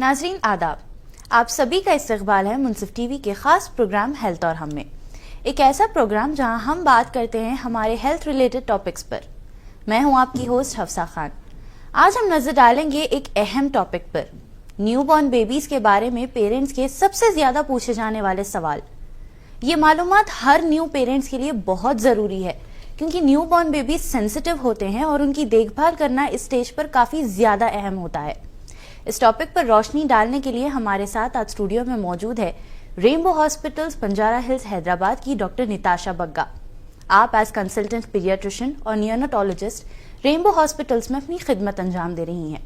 नाजरीन आदाब, आप सभी का इस्तकबाल है मुनसिफ टीवी के खास प्रोग्राम हेल्थ और हम में। एक ऐसा प्रोग्राम जहां हम बात करते हैं हमारे हेल्थ रिलेटेड टॉपिक्स पर। मैं हूं आपकी होस्ट हफ्सा खान। आज हम नजर डालेंगे एक अहम टॉपिक पर, न्यूबॉर्न बेबीज के बारे में पेरेंट्स के सबसे ज्यादा पूछे जाने वाले सवाल। ये मालूमात हर न्यू पेरेंट्स के लिए बहुत जरूरी है क्योंकि न्यूबॉर्न बेबीज सेंसिटिव होते हैं और उनकी देखभाल करना इस स्टेज पर काफी ज्यादा अहम होता है। इस टॉपिक पर रोशनी डालने के लिए हमारे साथ आज स्टूडियो में मौजूद है rainbow hospitals Banjara hills Hyderabad की डॉक्टर निताशा बग्गा। आप एज कंसल्टेंट पीडियाट्रिशियन और नियोनेटोलॉजिस्ट रेनबो हॉस्पिटल्स में अपनी खिदमत अंजाम दे रही हैं।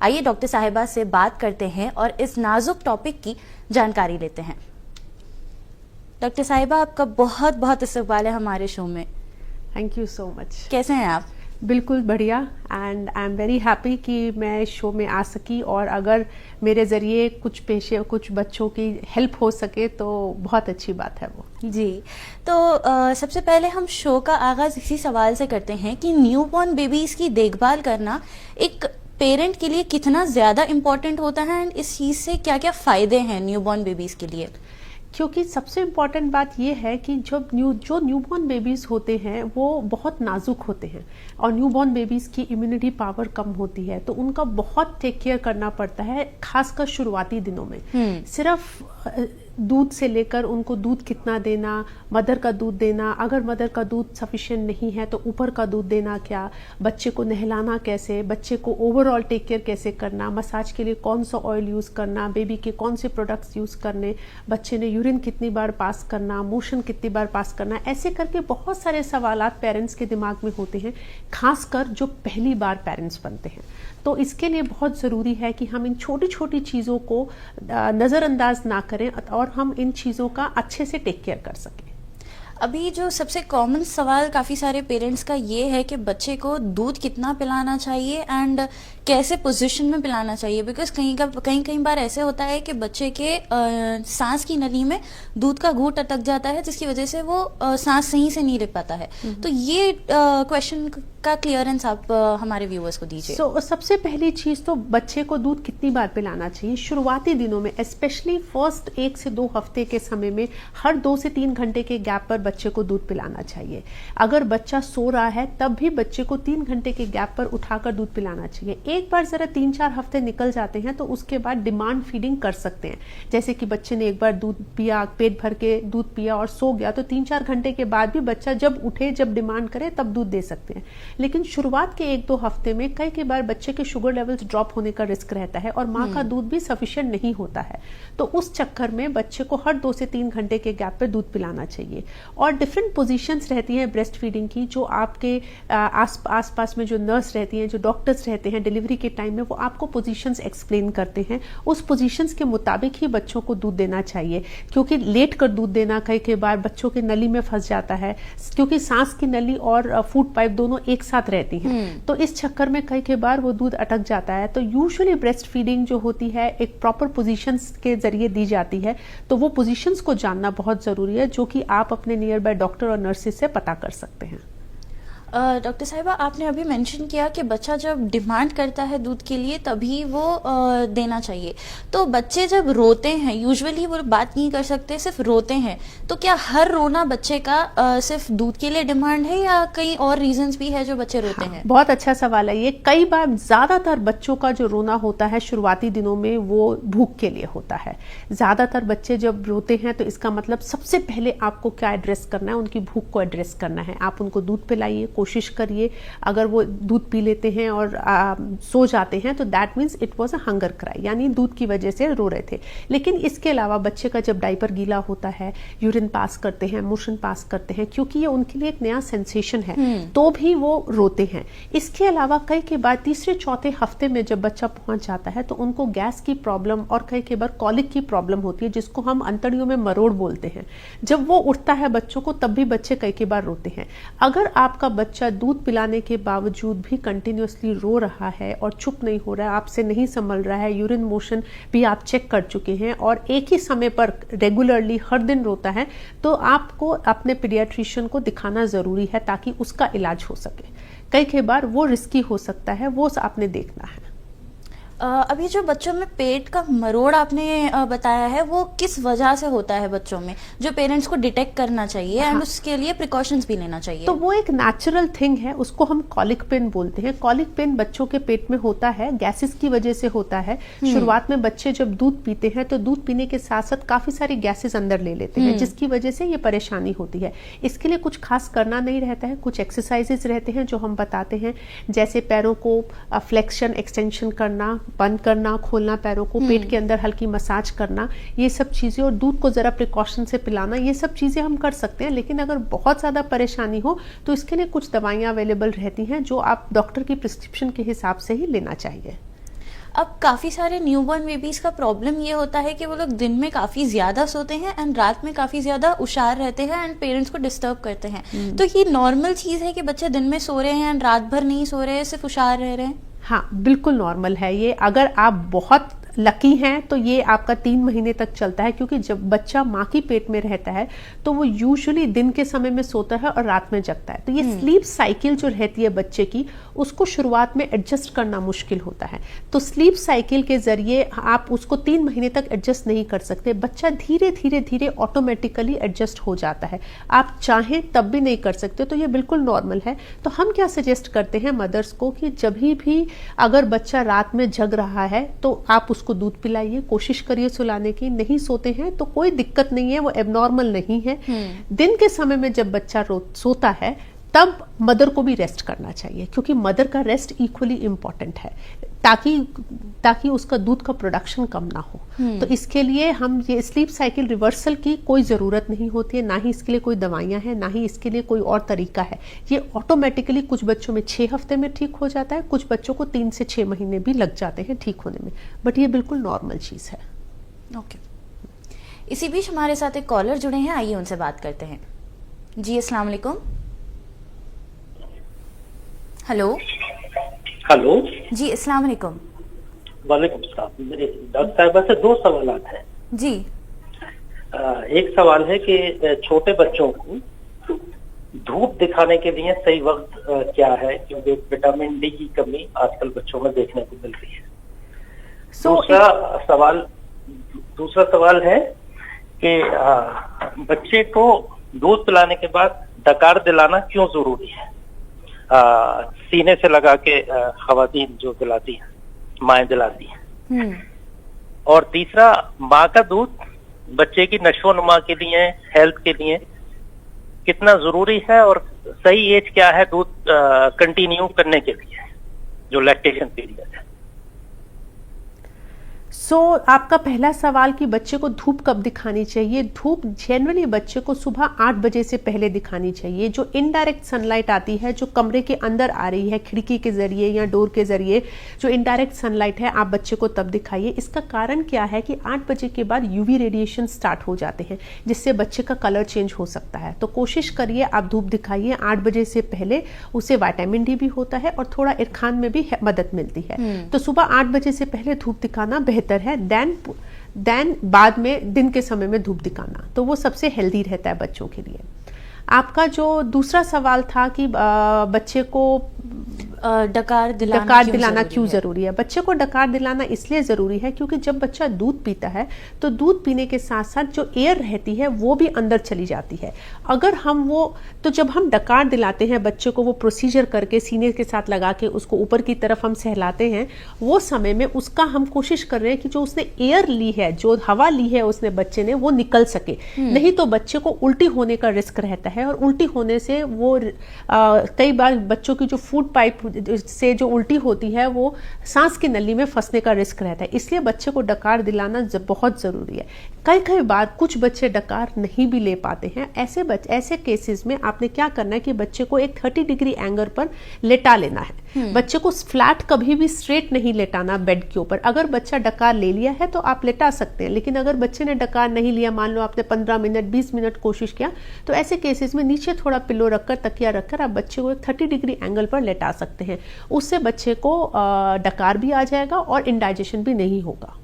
आइए डॉक्टर साहिबा से बात करते हैं और इस नाजुक टॉपिक की जानकारी लेते हैं। डॉक्टर साहिबा, आपका बहुत बहुत इस्तकबाल है हमारे शो में। Thank you so much. कैसे हैं आप? बिल्कुल बढ़िया, and I am very happy कि मैं शो में आ सकी और अगर मेरे ज़रिए कुछ बच्चों की हेल्प हो सके तो बहुत अच्छी बात है वो। जी, तो सबसे पहले हम शो का आगाज़ इसी सवाल से करते हैं कि न्यूबॉर्न बेबीज़ की देखभाल करना एक पेरेंट के लिए कितना ज़्यादा इम्पोर्टेंट होता है एंड इस चीज़ से क्या क्या फ़ायदे हैं न्यूबॉर्न बेबीज़ के लिए? क्योंकि सबसे इम्पॉर्टेंट बात यह है कि जो न्यूबॉर्न बेबीज़ होते हैं वो बहुत नाजुक होते हैं और न्यूबॉर्न बेबीज़ की इम्यूनिटी पावर कम होती है, तो उनका बहुत टेक केयर करना पड़ता है, खासकर शुरुआती दिनों में। सिर्फ दूध से लेकर उनको दूध कितना देना, मदर का दूध देना, अगर मदर का दूध सफिशिएंट नहीं है तो ऊपर का दूध देना क्या, बच्चे को नहलाना कैसे, बच्चे को ओवरऑल टेक केयर कैसे करना, मसाज के लिए कौन सा ऑयल यूज़ करना, बेबी के कौन से प्रोडक्ट्स यूज़ करने, बच्चे ने यूरिन कितनी बार पास करना, मोशन कितनी बार पास करना, ऐसे करके बहुत सारे सवालात पेरेंट्स के दिमाग में होते हैं, खासकर जो पहली बार पेरेंट्स बनते हैं। तो इसके लिए बहुत ज़रूरी है कि हम इन छोटी छोटी चीज़ों को नज़रअंदाज ना करें और हम इन चीज़ों का अच्छे से टेक केयर कर सकें। अभी जो सबसे कॉमन सवाल काफ़ी सारे पेरेंट्स का ये है कि बच्चे को दूध कितना पिलाना चाहिए एंड कैसे पोजीशन में पिलाना चाहिए, बिकॉज कई बार ऐसे होता है कि बच्चे के सांस की नली में दूध का घूंट अटक जाता है जिसकी वजह से वो सांस सही से नहीं ले पाता है। तो ये क्वेश्चन का क्लियरेंस आप हमारे व्यूअर्स को दीजिए। सबसे पहली चीज़ तो बच्चे को दूध कितनी बार पिलाना चाहिए शुरुआती दिनों में, स्पेशली फर्स्ट 1 से 2 हफ्ते के समय में हर 2 से 3 घंटे के गैप पर बच्चे को दूध पिलाना चाहिए। अगर बच्चा सो रहा है तब भी बच्चे को 3 घंटे के गैप पर उठाकर दूध पिलाना चाहिए। एक बार जरा 3-4 हफ्ते निकल जाते हैं तो उसके बाद डिमांड फीडिंग कर सकते हैं, जैसे कि बच्चे ने एक बार दूध पिया, पेट भर के दूध पिया और सो गया, तो 3-4 घंटे के बाद भी बच्चा जब उठे, जब डिमांड करे तब दूध दे सकते हैं। लेकिन शुरुआत के 1-2 हफ्ते में कई बार बच्चे के शुगर लेवल्स ड्रॉप होने का रिस्क रहता है और माँ का दूध भी सफिशिएंट नहीं होता है, तो उस चक्कर में बच्चे को हर 2 से 3 घंटे के गैप पर दूध पिलाना चाहिए। और डिफरेंट पोजीशंस रहती हैं ब्रेस्ट फीडिंग की, जो आपके आसपास में जो नर्स रहती हैं, जो डॉक्टर्स रहते हैं डिलीवरी के टाइम में, वो आपको पोजीशंस एक्सप्लेन करते हैं। उस पोजीशंस के मुताबिक ही बच्चों को दूध देना चाहिए, क्योंकि लेट कर दूध देना कई बार बच्चों की नली में फंस जाता है, क्योंकि सांस की नली और फूड पाइप दोनों एक साथ रहती हैं, तो इस चक्कर में कई बार वो दूध अटक जाता है। तो यूजुअली ब्रेस्ट फीडिंग जो होती है एक प्रॉपर पोजीशंस के जरिए दी जाती है, तो वो पोजीशंस को जानना बहुत जरूरी है, जो कि आप अपने नियर बाय डॉक्टर और नर्सेज से पता कर सकते हैं। डॉक्टर साहिबा, आपने अभी मेंशन किया कि बच्चा जब डिमांड करता है दूध के लिए तभी वो देना चाहिए, तो बच्चे जब रोते हैं, यूजुअली वो बात नहीं कर सकते, सिर्फ रोते हैं, तो क्या हर रोना बच्चे का सिर्फ दूध के लिए डिमांड है या कई और रीजंस भी है जो बच्चे रोते हैं? बहुत अच्छा सवाल है ये। कई बार ज्यादातर बच्चों का जो रोना होता है शुरुआती दिनों में वो भूख के लिए होता है। ज्यादातर बच्चे जब रोते हैं तो इसका मतलब सबसे पहले आपको क्या एड्रेस करना है, उनकी भूख को एड्रेस करना है। आप उनको दूध पिलाइए, कोशिश करिए, अगर वो दूध पी लेते हैं और सो जाते हैं तो that means it was a hunger cry, यानी दूध की वजह से रो रहे थे। लेकिन इसके अलावा बच्चे का जब डायपर गीला होता है, यूरिन पास करते हैं, मोशन पास करते हैं, क्योंकि ये उनके लिए एक नया सेंसेशन है, तो भी वो रोते हैं। इसके अलावा कई के बाद 3-4 हफ्ते में जब बच्चा पहुंच जाता है तो उनको गैस की प्रॉब्लम और कई के बार कॉलिक की प्रॉब्लम होती है, जिसको हम अंतड़ियों में मरोड़ बोलते हैं। जब वो उठता है बच्चों को तब भी बच्चे कई के बार रोते हैं। अगर आपका बच्चा दूध पिलाने के बावजूद भी कंटिन्यूअसली रो रहा है और चुप नहीं हो रहा है, आपसे नहीं संभल रहा है, यूरिन मोशन भी आप चेक कर चुके हैं और एक ही समय पर रेगुलरली हर दिन रोता है, तो आपको अपने पीडियाट्रिशियन को दिखाना जरूरी है ताकि उसका इलाज हो सके। कई बार वो रिस्की हो सकता है, वो आपने देखना है। अभी जो बच्चों में पेट का मरोड़ आपने बताया है, वो किस वजह से होता है बच्चों में, जो पेरेंट्स को डिटेक्ट करना चाहिए एंड उसके लिए प्रिकॉशंस भी लेना चाहिए? तो वो एक नेचुरल थिंग है, उसको हम कॉलिक पेन बोलते हैं। कॉलिक पेन बच्चों के पेट में होता है, गैसेस की वजह से होता है। शुरुआत में बच्चे जब दूध पीते हैं तो दूध पीने के साथ साथ काफी सारी गैसेस अंदर ले लेते हैं, जिसकी वजह से ये परेशानी होती है। इसके लिए कुछ खास करना नहीं रहता है, कुछ एक्सरसाइजेस रहते हैं जो हम बताते हैं, जैसे पैरों को फ्लेक्शन एक्सटेंशन करना, बंद करना, खोलना पैरों को, पेट के अंदर हल्की मसाज करना, ये सब चीजें, और दूध को जरा प्रिकॉशन से पिलाना, ये सब चीजें हम कर सकते हैं। लेकिन अगर बहुत ज्यादा परेशानी हो तो इसके लिए कुछ दवाइयां अवेलेबल रहती हैं जो आप डॉक्टर की प्रिस्क्रिप्शन के हिसाब से ही लेना चाहिए। अब काफ़ी सारे न्यूबॉर्न बेबीज़ का प्रॉब्लम ये होता है कि वो लोग दिन में काफ़ी ज़्यादा सोते हैं एंड रात में काफ़ी ज़्यादा उशार रहते हैं एंड पेरेंट्स को डिस्टर्ब करते हैं। तो ये नॉर्मल चीज़ है कि बच्चे दिन में सो रहे हैं एंड रात भर नहीं सो रहे हैं, सिर्फ उशार रह रहे हैं? हाँ, बिल्कुल नॉर्मल है ये। अगर आप बहुत लकी हैं तो ये आपका 3 महीने तक चलता है, क्योंकि जब बच्चा माँ की पेट में रहता है तो वो यूजुअली दिन के समय में सोता है और रात में जगता है। तो ये स्लीप साइकिल जो रहती है बच्चे की, उसको शुरुआत में एडजस्ट करना मुश्किल होता है। तो स्लीप साइकिल के जरिए आप उसको 3 महीने तक एडजस्ट नहीं कर सकते। बच्चा धीरे धीरे धीरे ऑटोमेटिकली एडजस्ट हो जाता है, आप चाहें तब भी नहीं कर सकते। तो ये बिल्कुल नॉर्मल है। तो हम क्या सजेस्ट करते हैं मदर्स को कि जब भी अगर बच्चा रात में जग रहा है तो आप उसको दूध पिलाइए, कोशिश करिए सुलाने की। नहीं सोते हैं तो कोई दिक्कत नहीं है, वो एबनॉर्मल नहीं है। दिन के समय में जब बच्चा सोता है तब मदर को भी रेस्ट करना चाहिए, क्योंकि मदर का रेस्ट इक्वली इम्पोर्टेंट है, ताकि उसका दूध का प्रोडक्शन कम ना हो। तो इसके लिए हम ये स्लीप साइकिल रिवर्सल की कोई ज़रूरत नहीं होती है, ना ही इसके लिए कोई दवाइयाँ हैं, ना ही इसके लिए कोई और तरीका है। ये ऑटोमेटिकली कुछ बच्चों में 6 हफ्ते में ठीक हो जाता है, कुछ बच्चों को 3 से 6 महीने भी लग जाते हैं ठीक होने में, बट ये बिल्कुल नॉर्मल चीज़ है। ओके। इसी बीच हमारे साथ एक कॉलर जुड़े हैं, आइए उनसे बात करते हैं। जी अस्सलाम वालेकुम। हेलो। हेलो जी अस्सलाम वालेकुम। वालेकुम सलाम। मेरे डॉक्टर साहबा से 2 सवाल हैं जी। एक सवाल है कि छोटे बच्चों को धूप दिखाने के लिए सही वक्त क्या है, क्योंकि विटामिन डी की कमी आजकल बच्चों में देखने को मिल रही है। दूसरा सवाल है कि बच्चे को दूध पिलाने के बाद डकार दिलाना क्यों जरूरी है? सीने से लगा के खवातीन जो दिलाती हैं, माएँ दिलाती हैं। और तीसरा, माँ का दूध बच्चे की नशोनुमा के लिए, हेल्थ के लिए कितना जरूरी है, और सही एज क्या है दूध कंटिन्यू करने के लिए, जो लैक्टेशन पीरियड है? आपका पहला सवाल कि बच्चे को धूप कब दिखानी चाहिए। धूप जनरली बच्चे को सुबह 8 बजे से पहले दिखानी चाहिए। जो इनडायरेक्ट सनलाइट आती है, जो कमरे के अंदर आ रही है खिड़की के जरिए या डोर के जरिए, जो इनडायरेक्ट सनलाइट है, आप बच्चे को तब दिखाइए। इसका कारण क्या है कि 8 बजे के बाद यूवी रेडिएशन स्टार्ट हो जाते हैं, जिससे बच्चे का कलर चेंज हो सकता है। तो कोशिश करिए आप धूप दिखाइए 8 बजे से पहले। उससे विटामिन डी भी होता है और थोड़ा इरखान में भी मदद मिलती है। तो सुबह 8 बजे से पहले धूप दिखाना बेहतर है, देन बाद में दिन के समय में धूप दिखाना, तो वो सबसे हेल्दी रहता है बच्चों के लिए। आपका जो दूसरा सवाल था कि बच्चे को डकार दिलाना क्यों जरूरी है। बच्चे को डकार दिलाना इसलिए जरूरी है क्योंकि जब बच्चा दूध पीता है तो दूध पीने के साथ साथ जो एयर रहती है वो भी अंदर चली जाती है। अगर हम जब हम डकार दिलाते हैं बच्चे को, वो प्रोसीजर करके सीने के साथ लगा के उसको ऊपर की तरफ हम सहलाते हैं, वो समय में उसका हम कोशिश कर रहे हैं कि जो उसने एयर ली है, जो हवा ली है उसने बच्चे ने, वो निकल सके। नहीं तो बच्चे को उल्टी होने का रिस्क रहता है, और उल्टी होने से वो कई बार बच्चों की जो फूड पाइप से जो उल्टी होती है वो सांस की नली में फंसने का रिस्क रहता है। इसलिए बच्चे को डकार दिलाना बहुत जरूरी है। कई बार कुछ बच्चे डकार नहीं भी ले पाते हैं। ऐसे केसेस में आपने क्या करना है कि बच्चे को एक 30 डिग्री एंगल पर लेटा लेना है। बच्चे को फ्लैट कभी भी स्ट्रेट नहीं लेटाना बेड के ऊपर। अगर बच्चा डकार ले लिया है तो आप लेटा सकते हैं, लेकिन अगर बच्चे ने डकार नहीं लिया, मान लो आपने 15 मिनट 20 मिनट कोशिश किया, तो ऐसे केसेस में नीचे थोड़ा पिलो रखकर, तकिया रखकर आप बच्चे को एक 30 डिग्री एंगल पर लेटा सकते हैं। उससे बच्चे को डकार भी आ जाएगा और इंडाइजेशन भी नहीं होगा।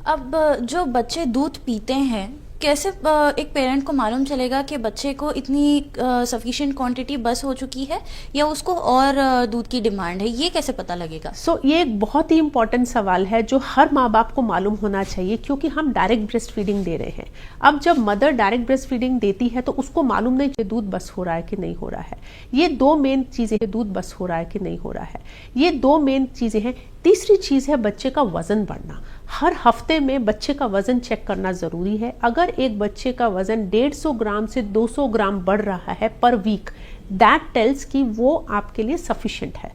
अब जो बच्चे दूध पीते हैं, कैसे एक पेरेंट को मालूम चलेगा कि बच्चे को इतनी सफिशिएंट क्वांटिटी बस हो चुकी है या उसको और दूध की डिमांड है, ये कैसे पता लगेगा? ये एक बहुत ही इंपॉर्टेंट सवाल है जो हर माँ बाप को मालूम होना चाहिए, क्योंकि हम डायरेक्ट ब्रेस्ट फीडिंग दे रहे हैं। अब जब मदर डायरेक्ट ब्रेस्ट फीडिंग देती है तो उसको मालूम नहीं कि दूध बस हो रहा है कि नहीं हो रहा है। ये दो मेन चीजें, दूध बस हो रहा है कि नहीं हो रहा है, ये दो मेन चीजें हैं। तीसरी चीज है बच्चे का वजन बढ़ना। हर हफ्ते में बच्चे का वजन चेक करना जरूरी है। अगर एक बच्चे का वजन 150 ग्राम से 200 ग्राम बढ़ रहा है पर वीक, दैट टेल्स कि वो आपके लिए सफिशिएंट है,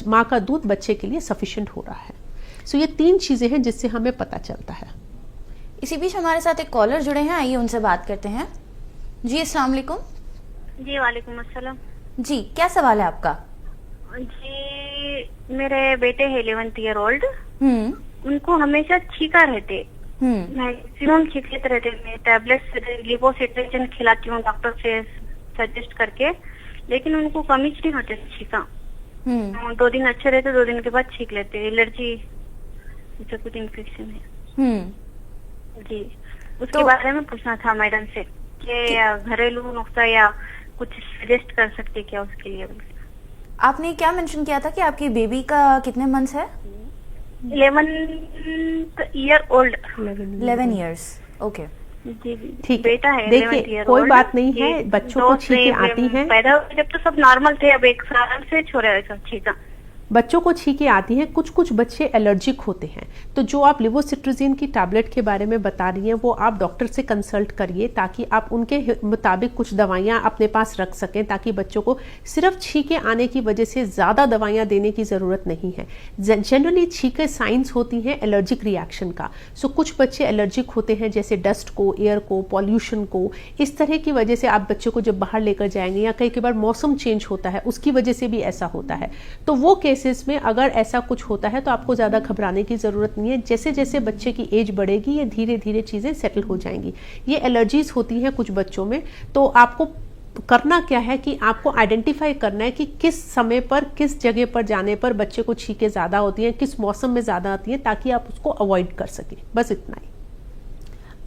माँ का दूध बच्चे के लिए सफिशिएंट हो रहा है। सो ये 3 चीजें हैं जिससे हमें पता चलता है। इसी बीच हमारे साथ एक कॉलर जुड़े हैं, आइए उनसे बात करते हैं। जी अस्सलाम वालेकुम। जी वालेकुम अस्सलाम। जी क्या सवाल है आपका? जी मेरे बेटे हैं 11 ईयर ओल्ड, उनको हमेशा छींका रहते, मैक्सिमम छींक लेते रहते। मैं टैबलेट लिवोसिट्रेजिन खिलाती हूँ डॉक्टर से सजेस्ट करके, लेकिन उनको कमी नहीं होते छींका। 2 दिन अच्छे रहते, 2 दिन के बाद छींक लेते। एलर्जी जैसे कुछ इन्फेक्शन है। जी उसके बारे में पूछना था मैडम से कि घरेलू नुस्खा या कुछ सजेस्ट कर सकते क्या उसके लिए। आपने क्या मेंशन किया था कि आपकी बेबी का कितने मंथ्स है? 11 ईयर ओल्ड। 11 इयर्स, ओके ठीक। बेटा है। देखिए कोई बात नहीं है, बच्चों को छींकें आती हैं। पैदा जब तो सब नॉर्मल थे, अब 1 साल से छोड़े छींका। बच्चों को छींकें आती हैं, कुछ कुछ बच्चे एलर्जिक होते हैं। तो जो आप लिवोसिट्रेजिन की टैबलेट के बारे में बता रही हैं वो आप डॉक्टर से कंसल्ट करिए, ताकि आप उनके मुताबिक कुछ दवाइयां अपने पास रख सकें, ताकि बच्चों को सिर्फ छींकें आने की वजह से ज़्यादा दवाइयां देने की ज़रूरत नहीं है। जनरली छींकें साइंस होती हैं एलर्जिक रिएक्शन का। सो कुछ बच्चे एलर्जिक होते हैं, जैसे डस्ट को, एयर को, पॉल्यूशन को, इस तरह की वजह से आप बच्चों को जब बाहर लेकर जाएंगे, या कई बार मौसम चेंज होता है उसकी वजह से भी ऐसा होता है। तो वो केसेस में अगर ऐसा कुछ होता है तो आपको ज़्यादा घबराने की ज़रूरत नहीं है। जैसे जैसे बच्चे की एज बढ़ेगी ये धीरे धीरे चीज़ें सेटल हो जाएंगी। ये एलर्जीज होती हैं कुछ बच्चों में, तो आपको करना क्या है कि आपको आइडेंटिफाई करना है कि किस समय पर, किस जगह पर जाने पर बच्चे को छींकें ज़्यादा होती हैं, किस मौसम में ज़्यादा आती हैं, ताकि आप उसको अवॉइड कर सकें। बस इतना ही।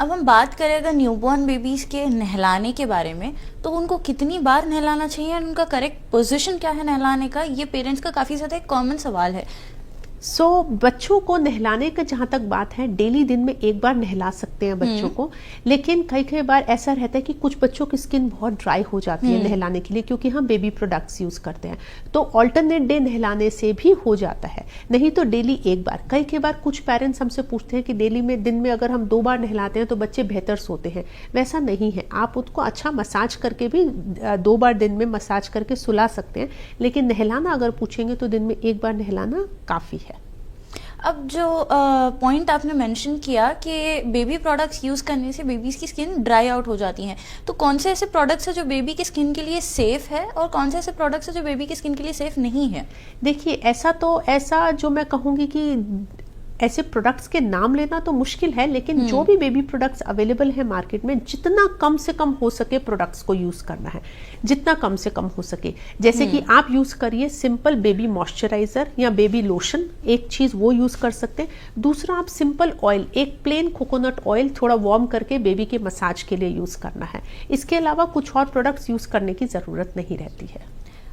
अब हम बात करें अगर न्यूबॉर्न बेबीज के नहलाने के बारे में, तो उनको कितनी बार नहलाना चाहिए और उनका करेक्ट पोजीशन क्या है नहलाने का? ये पेरेंट्स का काफ़ी ज़्यादा एक कॉमन सवाल है। बच्चों को नहलाने का जहाँ तक बात है, डेली दिन में 1 बार नहला सकते हैं बच्चों को, लेकिन कई बार ऐसा रहता है कि कुछ बच्चों की स्किन बहुत ड्राई हो जाती है नहलाने के लिए, क्योंकि हम बेबी प्रोडक्ट्स यूज करते हैं। तो ऑल्टरनेट डे नहलाने से भी हो जाता है, नहीं तो डेली 1 बार। कई बार कुछ पेरेंट्स हमसे पूछते हैं कि डेली में, दिन में अगर हम 2 बार नहलाते हैं तो बच्चे बेहतर सोते हैं। वैसा नहीं है, आप उसको अच्छा मसाज करके भी 2 बार दिन में मसाज करके सुला सकते हैं, लेकिन नहलाना अगर पूछेंगे तो दिन में 1 बार नहलाना काफ़ी है। अब जो पॉइंट आपने मेंशन किया कि बेबी प्रोडक्ट्स यूज़ करने से बेबीज़ की स्किन ड्राई आउट हो जाती हैं, तो कौन से ऐसे प्रोडक्ट्स हैं जो बेबी की स्किन के लिए सेफ़ है और कौन से ऐसे प्रोडक्ट्स हैं जो बेबी की स्किन के लिए सेफ़ नहीं है? देखिए ऐसा जो मैं कहूँगी कि ऐसे प्रोडक्ट्स के नाम लेना तो मुश्किल है, लेकिन जो भी बेबी प्रोडक्ट्स अवेलेबल है मार्केट में, जितना कम से कम हो सके प्रोडक्ट्स को यूज करना है, जितना कम से कम हो सके। जैसे कि आप यूज करिए सिंपल बेबी मॉइस्चराइजर या बेबी लोशन, एक चीज वो यूज कर सकते हैं। दूसरा, आप सिंपल ऑयल, एक प्लेन कोकोनट ऑयल थोड़ा वार्म करके बेबी के मसाज के लिए यूज करना है। इसके अलावा कुछ और प्रोडक्ट्स यूज करने की जरूरत नहीं रहती है।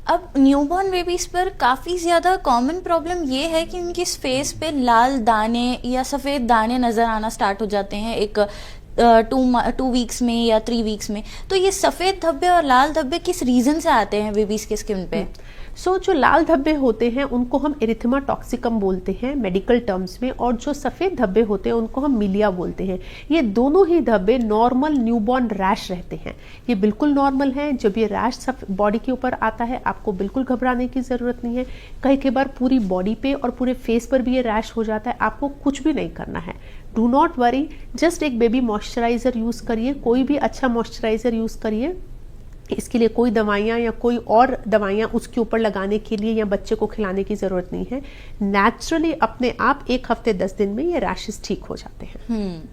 अब न्यूबॉर्न बेबीज़ पर काफ़ी ज़्यादा कॉमन प्रॉब्लम ये है कि उनकी फेस पे लाल दाने या सफ़ेद दाने नज़र आना स्टार्ट हो जाते हैं एक 2 वीक्स में या 3 वीक्स में। तो ये सफ़ेद धब्बे और लाल धब्बे किस रीज़न से आते हैं बेबीज़ के स्किन पे? जो लाल धब्बे होते हैं उनको हम एरिथेमा टॉक्सिकम बोलते हैं मेडिकल टर्म्स में, और जो सफ़ेद धब्बे होते हैं उनको हम मिलिया बोलते हैं। ये दोनों ही धब्बे नॉर्मल न्यूबॉर्न रैश रहते हैं, ये बिल्कुल नॉर्मल है। जब ये रैश बॉडी के ऊपर आता है आपको बिल्कुल घबराने की ज़रूरत नहीं है। कई बार पूरी बॉडी पे और पूरे फेस पर भी ये रैश हो जाता है, आपको कुछ भी नहीं करना है। डू नॉट वरी, जस्ट एक बेबी मॉइस्चराइज़र यूज़ करिए, कोई भी अच्छा मॉइस्चराइज़र यूज़ करिए। इसके लिए कोई दवाइयाँ या कोई और दवाइयाँ उसके ऊपर लगाने के लिए या बच्चे को खिलाने की ज़रूरत नहीं है। नेचुरली अपने आप 1 हफ्ते 10 दिन में ये रैशेस ठीक हो जाते हैं।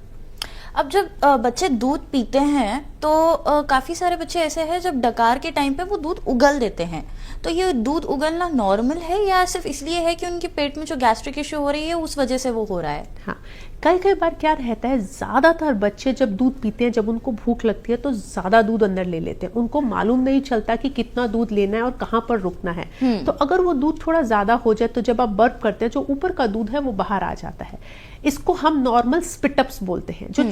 अब जब बच्चे दूध पीते हैं तो काफ़ी सारे बच्चे ऐसे हैं जब डकार के टाइम पे वो दूध उगल देते हैं, तो ये दूध उगलना नॉर्मल है या सिर्फ इसलिए है कि उनके पेट में जो गैस्ट्रिक इश्यू हो रही है उस वजह से वो हो रहा है? हाँ, कई बार क्या रहता है, ज़्यादातर बच्चे जब दूध पीते हैं, जब उनको भूख लगती है तो ज़्यादा दूध अंदर ले लेते हैं, उनको मालूम नहीं चलता कि कितना दूध लेना है और कहाँ पर रुकना है। तो अगर वो दूध थोड़ा ज़्यादा हो जाए तो जब आप बर्प करते हैं जो ऊपर का दूध है वो बाहर आ जाता है। इसको हम नॉर्मल स्पिटअप्स बोलते हैं, जो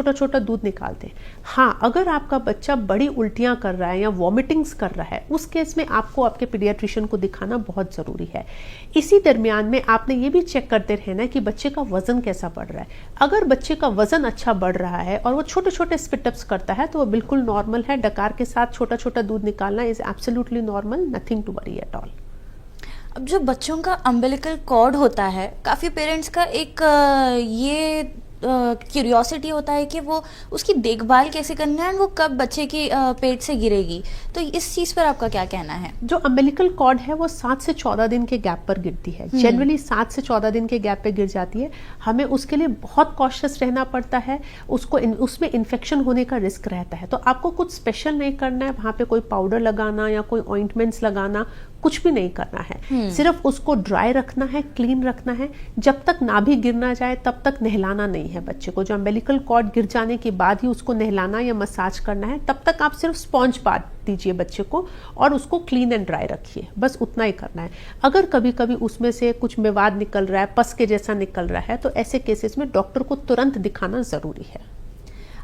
छोटा दूध निकालते हैं। हाँ, अगर आपका बच्चा बड़ी उल्टियां कर रहा है या वॉमिटिंग्स कर रहा है, उस केस में आपको आपके पीडियाट्रिशियन को दिखाना बहुत ज़रूरी है। इसी दरमियान में आपने ये भी चेक करते रहना है कि बच्चे का वजन कैसा बढ़ रहा है। अगर बच्चे का वजन अच्छा बढ़ रहा है और वो छोटे स्पिटअप्स करता है तो वो बिल्कुल नॉर्मल है। डकार के साथ छोटा दूध निकालना is absolutely normal, nothing to worry at all. अब जो बच्चों का अम्बिलिकल कॉर्ड होता है, काफ़ी पेरेंट्स का एक ये क्यूरियोसिटी होता है कि वो उसकी देखभाल कैसे करना है, वो कब बच्चे की पेट से गिरेगी, तो इस चीज़ पर आपका क्या कहना है? जो अम्बिलिकल कॉर्ड है वो 7 से 14 दिन के गैप पर गिरती है। जनरली 7 से 14 दिन के गैप पे गिर जाती है। हमें उसके लिए बहुत कॉशियस रहना पड़ता है, उसमें इन्फेक्शन होने का रिस्क रहता है। तो आपको कुछ स्पेशल नहीं करना है, वहाँ पे कोई पाउडर लगाना या कोई ऑइंटमेंट्स लगाना कुछ भी नहीं करना है। सिर्फ उसको ड्राई रखना है, क्लीन रखना है। जब तक नाभि गिर ना जाए तब तक नहलाना नहीं है बच्चे को। जो अम्बिलिकल कॉर्ड गिर जाने के बाद ही उसको नहलाना या मसाज करना है। तब तक आप सिर्फ स्पॉन्ज बाथ दीजिए बच्चे को और उसको क्लीन एंड ड्राई रखिए, बस उतना ही करना है। अगर कभी कभी उसमें से कुछ मेवाद निकल रहा है, पस के जैसा निकल रहा है, तो ऐसे केसेस में डॉक्टर को तुरंत दिखाना जरूरी है।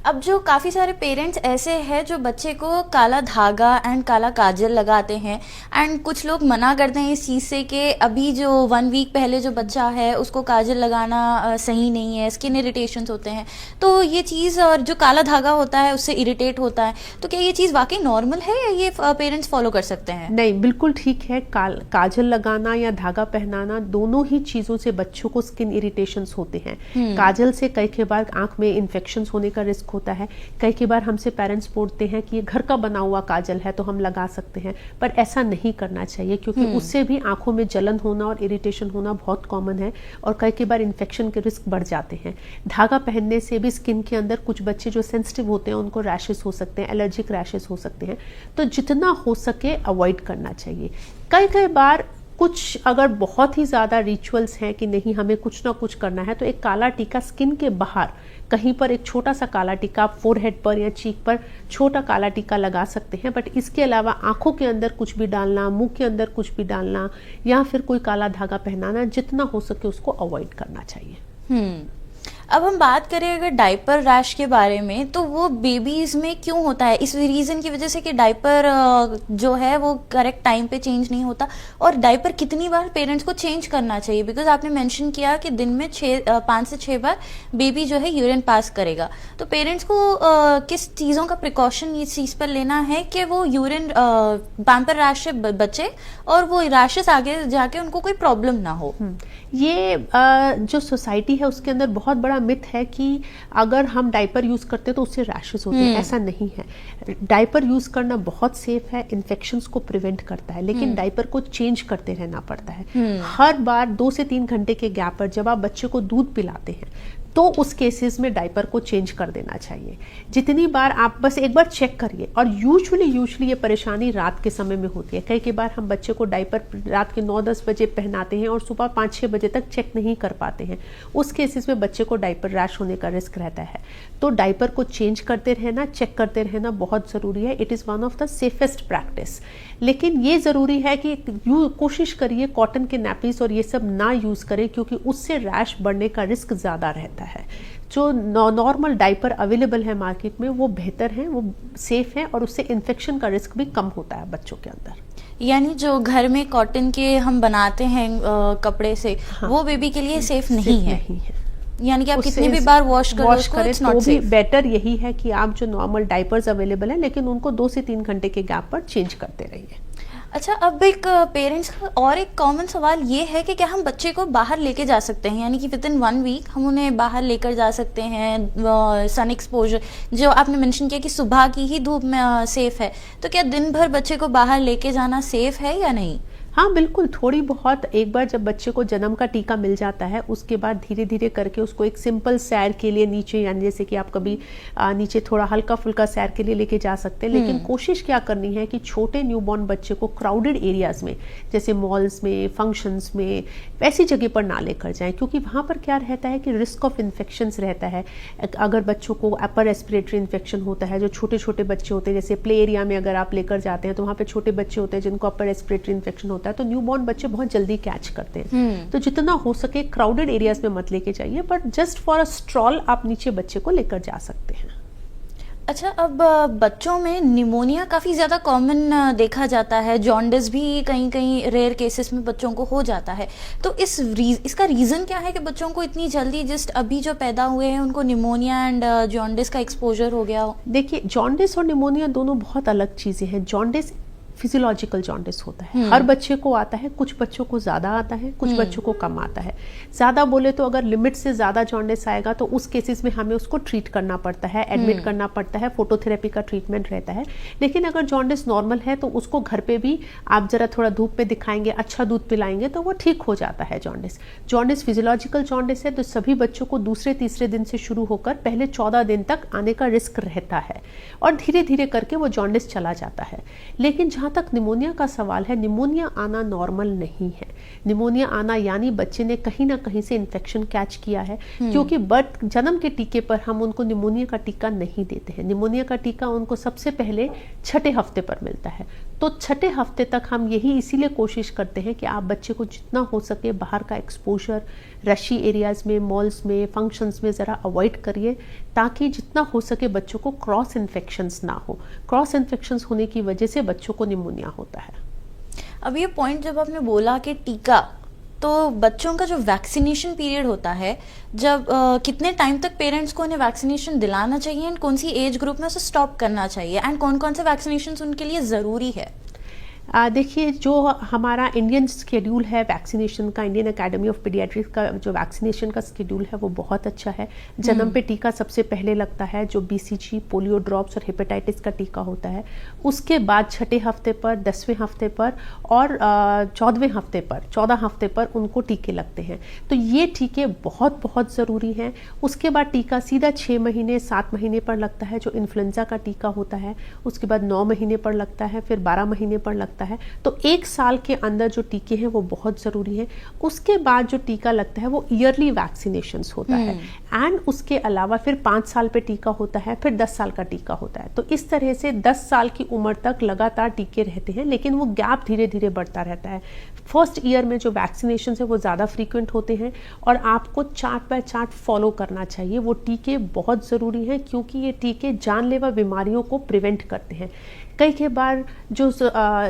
अब जो काफ़ी सारे पेरेंट्स ऐसे हैं जो बच्चे को काला धागा एंड काला काजल लगाते हैं, एंड कुछ लोग मना करते हैं इस चीज़ से कि अभी जो 1 वीक पहले जो बच्चा है उसको काजल लगाना सही नहीं है, स्किन इरिटेशंस होते हैं। तो ये चीज़, और जो काला धागा होता है उससे इरिटेट होता है, तो क्या ये चीज़ वाकई नॉर्मल है या ये पेरेंट्स फॉलो कर सकते हैं? नहीं, बिल्कुल ठीक है। काजल लगाना या धागा पहनाना, दोनों ही चीज़ों से बच्चों को स्किन इरिटेशंस होते हैं। काजल से कई बार आंख में इन्फेक्शंस होने का रिस्क होता है। कई बार हमसे पेरेंट्स बोलते हैं कि ये घर का बना हुआ काजल है तो हम लगा सकते हैं, पर ऐसा नहीं करना चाहिए क्योंकि उससे भी आंखों में जलन होना और इरिटेशन होना बहुत कॉमन है और कई बार इन्फेक्शन के रिस्क बढ़ जाते हैं। धागा पहनने से भी स्किन के अंदर कुछ बच्चे जो सेंसिटिव होते हैं उनको रैशेस हो सकते हैं, एलर्जिक रैशेस हो सकते हैं, तो जितना हो सके अवॉइड करना चाहिए। कई बार कुछ अगर बहुत ही ज़्यादा रिचुअल्स हैं कि नहीं हमें कुछ ना कुछ करना है, तो एक काला टीका स्किन के बाहर कहीं पर एक छोटा सा काला टीका आप फोरहेड पर या चीक पर छोटा काला टीका लगा सकते हैं। बट इसके अलावा आंखों के अंदर कुछ भी डालना, मुंह के अंदर कुछ भी डालना या फिर कोई काला धागा पहनाना, जितना हो सके उसको अवॉइड करना चाहिए। अब हम बात करें अगर डायपर रैश के बारे में, तो वो बेबीज में क्यों होता है? इस रीज़न की वजह से कि डायपर जो है वो करेक्ट टाइम पे चेंज नहीं होता, और डायपर कितनी बार पेरेंट्स को चेंज करना चाहिए? बिकॉज आपने मेंशन किया कि दिन में 5 से 6 बार बेबी जो है यूरिन पास करेगा, तो पेरेंट्स को किस चीज़ों का प्रिकॉशन इस चीज़ पर लेना है कि वो यूरिन पैम्पर रैश से बचे और वो रैशेस आगे जाके उनको कोई प्रॉब्लम ना हो? ये जो सोसाइटी है उसके अंदर बहुत बड़ा मिथ है कि अगर हम डायपर यूज करते हैं तो उससे रैशेस होते हैं। ऐसा नहीं है। डायपर यूज करना बहुत सेफ है, इन्फेक्शंस को प्रिवेंट करता है, लेकिन डायपर को चेंज करते रहना पड़ता है। हर बार 2 से 3 घंटे के गैप पर जब आप बच्चे को दूध पिलाते हैं तो उस केसेस में डायपर को चेंज कर देना चाहिए। जितनी बार आप बस एक बार चेक करिए, और यूजुअली ये परेशानी रात के समय में होती है। कई बार हम बच्चे को डायपर रात के 9-10 बजे पहनाते हैं और सुबह 5-6 बजे तक चेक नहीं कर पाते हैं। उस केसेस में बच्चे को डायपर रैश होने का रिस्क रहता है। तो डायपर को चेंज करते रहना, चेक करते रहना बहुत ज़रूरी है। It is one of the safest practice. लेकिन ये ज़रूरी है कि कोशिश करिए कॉटन के नैपीज और ये सब ना यूज़ करें, क्योंकि उससे रैश बढ़ने का रिस्क ज़्यादा रहता है। जो नॉर्मल डायपर अवेलेबल है मार्केट में वो बेहतर है, वो सेफ है, और उससे इन्फेक्शन का रिस्क भी कम होता है बच्चों के अंदर। यानी जो घर में कॉटन के हम बनाते हैं कपड़े से, हाँ, वो बेबी के लिए सेफ नहीं है। यानी कि आप कितनी भी बार वॉश करें तो भी बेटर यही है कि आप जो नॉर्मल डायपर्स अवेलेबल हैं लेकिन उनको 2 से 3 घंटे के गैप पर चेंज करते रहिए। अच्छा, अब एक पेरेंट्स का और एक कॉमन सवाल ये है कि क्या हम बच्चे को बाहर लेके जा सकते हैं? यानी कि विदिन 1 वीक हम उन्हें बाहर लेकर जा सकते हैं? सन एक्सपोजर जो आपने मेंशन किया कि सुबह की ही धूप में सेफ है, तो क्या दिन भर बच्चे को बाहर लेके जाना सेफ है या नहीं? हाँ बिल्कुल, थोड़ी बहुत एक बार जब बच्चे को जन्म का टीका मिल जाता है उसके बाद धीरे धीरे करके उसको एक सिंपल सैर के लिए नीचे, यानी जैसे कि आप कभी नीचे थोड़ा हल्का फुल्का सैर के लिए लेके जा सकते हैं, लेकिन कोशिश क्या करनी है कि छोटे न्यूबॉर्न बच्चे को क्राउडेड एरियाज में जैसे मॉल्स में, फंक्शंस में, वैसी जगह पर ना लेकर जाएं, क्योंकि वहाँ पर क्या रहता है कि रिस्क ऑफ इन्फेक्शंस रहता है। अगर बच्चों को अपर रेस्पिरेटरी इन्फेक्शन होता है, जो छोटे छोटे बच्चे होते हैं, जैसे प्ले एरिया में अगर आप लेकर जाते हैं तो वहाँ पे छोटे बच्चे होते हैं जिनको अपर रेस्पिरेटरी इन्फेक्शन होता है, तो न्यूबॉर्न बच्चे बहुत जल्दी कैच करते हैं। तो जितना हो सके क्राउडेड एरियाज में मत लेके जाइए, but just for a stroll आप नीचे बच्चे को लेकर जा सकते हैं। अच्छा, अब बच्चों में निमोनिया काफ़ी ज़्यादा कॉमन देखा जाता है, जॉन्डिस भी कहीं कहीं रेयर केसेस में बच्चों को हो जाता है, तो इसका रीज़न क्या है कि बच्चों को इतनी जल्दी जस्ट अभी जो पैदा हुए हैं उनको निमोनिया एंड जॉन्डिस का एक्सपोजर हो गया हो? देखिए, जॉन्डिस और निमोनिया दोनों बहुत अलग चीज़ें हैं। जॉन्डिस फिजियोलॉजिकल जॉन्डिस होता है, हर बच्चे को आता है, कुछ बच्चों को ज़्यादा आता है, कुछ बच्चों को कम आता है। ज़्यादा बोले तो अगर लिमिट से ज़्यादा जॉन्डिस आएगा तो उस केसेस में हमें उसको ट्रीट करना पड़ता है, एडमिट करना पड़ता है, फोटोथेरेपी का ट्रीटमेंट रहता है। लेकिन अगर जॉन्डिस नॉर्मल है तो उसको घर पे भी आप ज़रा थोड़ा धूप में दिखाएंगे, अच्छा दूध पिलाएंगे तो वो ठीक हो जाता है। जॉन्डिस फिजियोलॉजिकल जॉन्डिस है तो सभी बच्चों को दूसरे तीसरे दिन से शुरू होकर पहले 14 दिन तक आने का रिस्क रहता है और धीरे धीरे करके वो जॉन्डिस चला जाता है। लेकिन जहाँ तक निमोनिया का सवाल है, निमोनिया आना नॉर्मल नहीं है। निमोनिया आना यानी बच्चे ने कहीं ना कहीं से इन्फेक्शन कैच किया है, क्योंकि जन्म के टीके पर हम उनको निमोनिया का टीका नहीं देते हैं। निमोनिया का टीका उनको सबसे पहले छठे हफ्ते पर मिलता है। तो छठे हफ्ते तक हम यही इसीलिए कोशिश करते हैं कि आप बच्चे को जितना हो सके बाहर का एक्सपोजर, रशी एरियाज में, मॉल्स में, फंक्शंस में ज़रा अवॉइड करिए, ताकि जितना हो सके बच्चों को क्रॉस इन्फेक्शंस ना हो। क्रॉस इन्फेक्शंस होने की वजह से बच्चों को निमोनिया होता है। अब ये पॉइंट जब आपने बोला कि टीका, तो बच्चों का जो वैक्सीनेशन पीरियड होता है, जब कितने टाइम तक पेरेंट्स को उन्हें वैक्सीनेशन दिलाना चाहिए एंड कौन सी एज ग्रुप में उसे स्टॉप करना चाहिए एंड कौन कौन से वैक्सीनेशन उनके लिए ज़रूरी है? देखिए, जो हमारा इंडियन शेड्यूल है वैक्सीनेशन का, इंडियन एकेडमी ऑफ पीडियाट्रिक्स का जो वैक्सीनेशन का शेड्यूल है वो बहुत अच्छा है। जन्म पे टीका सबसे पहले लगता है, जो BCG, पोलियो ड्रॉप्स और हेपेटाइटिस का टीका होता है। उसके बाद छठे हफ्ते पर, 10वें हफ्ते पर और 14वें हफ्ते पर, 14 हफ्ते पर उनको टीके लगते हैं। तो ये टीके बहुत बहुत ज़रूरी हैं। उसके बाद टीका सीधा 6 महीने 7 महीने पर लगता है, जो इन्फ्लुएंजा का टीका होता है। उसके बाद 9 महीने पर लगता है, फिर 12 महीने पर लगता है। तो 1 साल के अंदर जो टीके हैं वो बहुत ज़रूरी है। उसके बाद जो टीका लगता है वो ईयरली वैक्सीनेशंस होता है, एंड उसके अलावा फिर 5 साल पे टीका होता है, फिर 10 साल का टीका होता है। तो इस तरह से 10 साल की उम्र तक लगातार टीके रहते हैं, लेकिन वो गैप धीरे धीरे बढ़ता रहता है। फर्स्ट ईयर में जो वैक्सीनेशन है वो ज़्यादा फ्रीक्वेंट होते हैं और आपको चार्ट बाय चार्ट फॉलो करना चाहिए। वो टीके बहुत ज़रूरी हैं, क्योंकि ये टीके जानलेवा बीमारियों को प्रिवेंट करते हैं। कई बार जो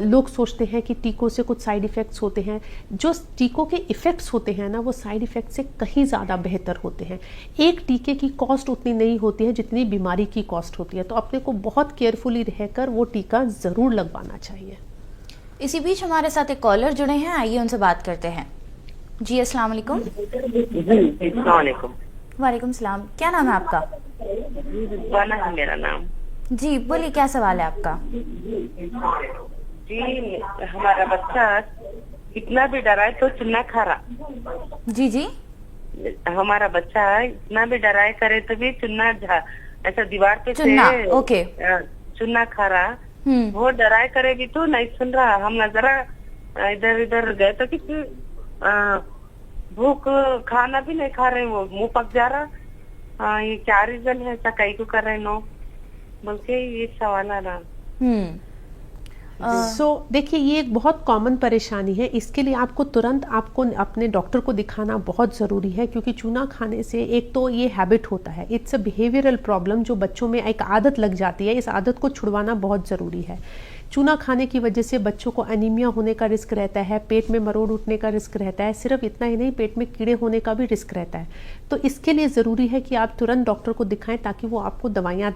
लोग सोचते हैं कि टीकों से कुछ साइड इफ़ेक्ट्स होते हैं, जो टीकों के इफ़ेक्ट्स होते हैं ना, वो साइड इफ़ेक्ट से कहीं ज़्यादा बेहतर होते हैं। एक टीके की कॉस्ट उतनी नहीं होती है जितनी बीमारी की कॉस्ट होती है। तो अपने को बहुत केयरफुली रहकर वो टीका ज़रूर लगवाना चाहिए। इसी बीच हमारे साथ एक कॉलर जुड़े हैं, आइए उनसे बात करते हैं। जी, अस्सलाम वालेकुम। वालेकुम सलाम। क्या नाम है आपका? रिजवाना है मेरा नाम। जी बोलिए, क्या सवाल है आपका? जी, हमारा बच्चा कितना भी डराए तो चुन्ना खा रहा। जी जी, हमारा बच्चा इतना भी डराए करे तो भी चुन्ना ऐसा दीवार पे चुन्ना, ओके, चुन्ना खा रहा। वो डराए करेगी तो नहीं सुन रहा। हम नजरा इधर इधर गए तो किसी भूख खाना भी नहीं खा रहे, वो मुंह पक जा रहा। ये क्या रीजन है, ऐसा कहीं को कर रहे नो बल्कि ये सवाल आ रहा। देखिए, ये एक बहुत कॉमन परेशानी है। इसके लिए आपको तुरंत अपने डॉक्टर को दिखाना बहुत ज़रूरी है, क्योंकि चूना खाने से एक तो ये हैबिट होता है, इट्स अ बिहेवियरल प्रॉब्लम, जो बच्चों में एक आदत लग जाती है। इस आदत को छुड़वाना बहुत ज़रूरी है। चूना खाने की वजह से बच्चों को एनीमिया होने का रिस्क रहता है, पेट में मरोड़ उठने का रिस्क रहता है। सिर्फ इतना ही नहीं, पेट में कीड़े होने का भी रिस्क रहता है। तो इसके लिए ज़रूरी है कि आप तुरंत डॉक्टर को दिखाएं, ताकि वो आपको दवाइयाँ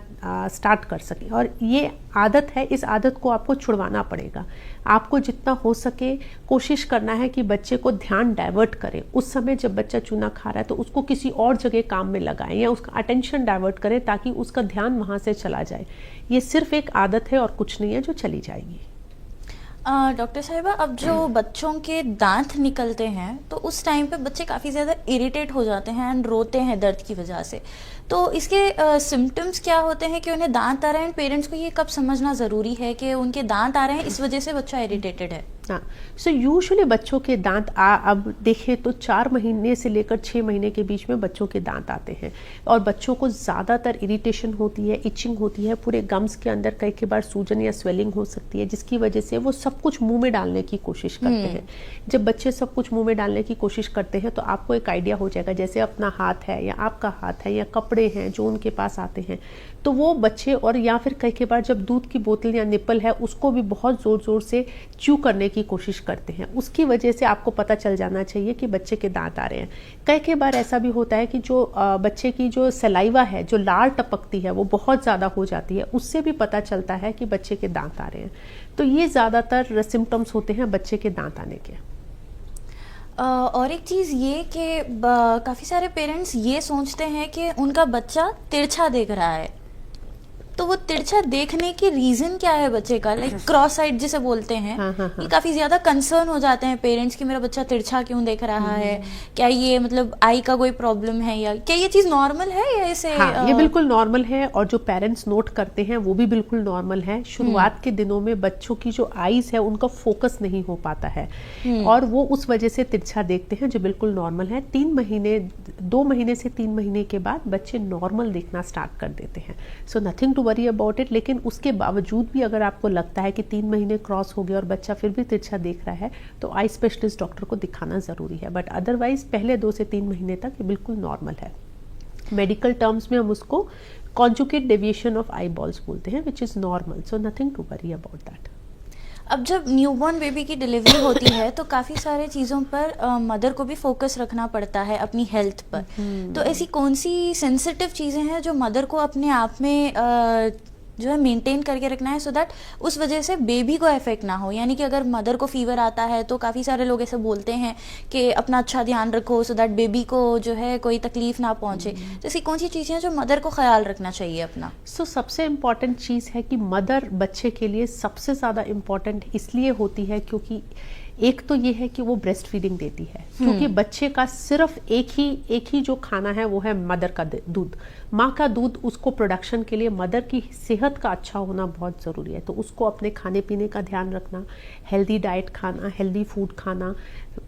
स्टार्ट कर सकें। और ये आदत है, इस आदत को आपको छुड़वाना पड़ेगा। आपको जितना हो सके कोशिश करना है कि बच्चे को ध्यान डाइवर्ट करें। उस समय जब बच्चा चूना खा रहा है तो उसको किसी और जगह काम में लगाएं, या उसका अटेंशन डाइवर्ट करें, ताकि उसका ध्यान वहाँ से चला जाए। ये सिर्फ एक आदत है और कुछ नहीं है, जो चली जाएगी। डॉक्टर साहिबा, अब जो बच्चों के दांत निकलते हैं तो उस टाइम पे बच्चे काफ़ी ज़्यादा इरिटेट हो जाते हैं एंड रोते हैं दर्द की वजह से। तो इसके सिम्टम्स क्या होते हैं कि उन्हें दांत आ रहे हैं? पेरेंट्स को ये कब समझना ज़रूरी है कि उनके दांत आ रहे हैं, इस वजह से बच्चा इरिटेटेड है? हाँ, सो यूजुअली बच्चों के दांत अब देखें तो 4 महीने से लेकर 6 महीने के बीच में बच्चों के दांत आते हैं और बच्चों को ज़्यादातर इरिटेशन होती है, इचिंग होती है, पूरे गम्स के अंदर कई बार सूजन या स्वेलिंग हो सकती है, जिसकी वजह से वो सब कुछ मुंह में डालने की कोशिश करते हैं। जब बच्चे सब कुछ मुंह में डालने की कोशिश करते हैं तो आपको एक आइडिया हो जाएगा, जैसे अपना हाथ है या आपका हाथ है या कपड़े हैं जो उनके पास आते हैं, तो वो बच्चे और या फिर कई बार जब दूध की बोतल या निप्पल है उसको भी बहुत ज़ोर ज़ोर से च्यू करने की कोशिश करते हैं। उसकी वजह से आपको पता चल जाना चाहिए कि बच्चे के दांत आ रहे हैं। कई बार ऐसा भी होता है कि जो बच्चे की जो सलाइवा है, जो लार टपकती है, वो बहुत ज़्यादा हो जाती है, उससे भी पता चलता है कि बच्चे के दांत आ रहे हैं। तो ये ज़्यादातर सिम्टम्स होते हैं बच्चे के दांत आने के। और एक चीज़ ये कि काफ़ी सारे पेरेंट्स ये सोचते हैं कि उनका बच्चा तिरछा देख रहा है, तो वो तिरछा देखने की रीजन क्या है बच्चे का, लाइक क्रॉस साइड जिसे बोलते हैं। ये काफी ज्यादा कंसर्न हो जाते हैं पेरेंट्स कि मेरा बच्चा तिरछा क्यों देख रहा है, क्या ये मतलब आई का कोई प्रॉब्लम है, या क्या ये चीज नॉर्मल है या इसे ये बिल्कुल नॉर्मल है और जो पेरेंट्स नोट करते हैं वो भी बिल्कुल नॉर्मल है। शुरुआत के दिनों में बच्चों की जो आईज है उनका फोकस नहीं हो पाता है और वो उस वजह से तिरछा देखते हैं, जो बिल्कुल नॉर्मल है। 2 महीने से 3 महीने के बाद बच्चे नॉर्मल देखना स्टार्ट कर देते हैं। So nothing to worry about it. लेकिन उसके बावजूद भी अगर आपको लगता है कि 3 महीने क्रॉस हो गए और बच्चा फिर भी तिरछा देख रहा है तो आई स्पेशलिस्ट डॉक्टर को दिखाना ज़रूरी है। बट अदरवाइज पहले 2 से 3 महीने तक ये बिल्कुल नॉर्मल है। मेडिकल टर्म्स में हम उसको conjugate deviation of eye balls बोलते हैं, which is normal. So nothing to worry about that. अब जब न्यूबॉर्न बेबी की डिलीवरी होती है तो काफ़ी सारे चीज़ों पर मदर को भी फोकस रखना पड़ता है, अपनी हेल्थ पर। तो ऐसी कौन सी सेंसिटिव चीज़ें हैं जो मदर को अपने आप में जो है मेंटेन करके रखना है, सो दैट उस वजह से बेबी को इफेक्ट ना हो? यानी कि अगर मदर को फीवर आता है तो काफ़ी सारे लोग ऐसे बोलते हैं कि अपना अच्छा ध्यान रखो सो दैट बेबी को जो है कोई तकलीफ ना पहुंचे। तो ऐसी कौन सी चीज़ें हैं जो मदर को ख्याल रखना चाहिए अपना? सबसे इम्पॉर्टेंट चीज़ है कि मदर बच्चे के लिए सबसे ज़्यादा इम्पॉर्टेंट इसलिए होती है क्योंकि एक तो ये है कि वो ब्रेस्ट फीडिंग देती है, क्योंकि बच्चे का सिर्फ एक ही जो खाना है वो है मदर का दूध। माँ का दूध उसको प्रोडक्शन के लिए मदर की सेहत का अच्छा होना बहुत ज़रूरी है। तो उसको अपने खाने पीने का ध्यान रखना, हेल्दी डाइट खाना, हेल्दी फूड खाना,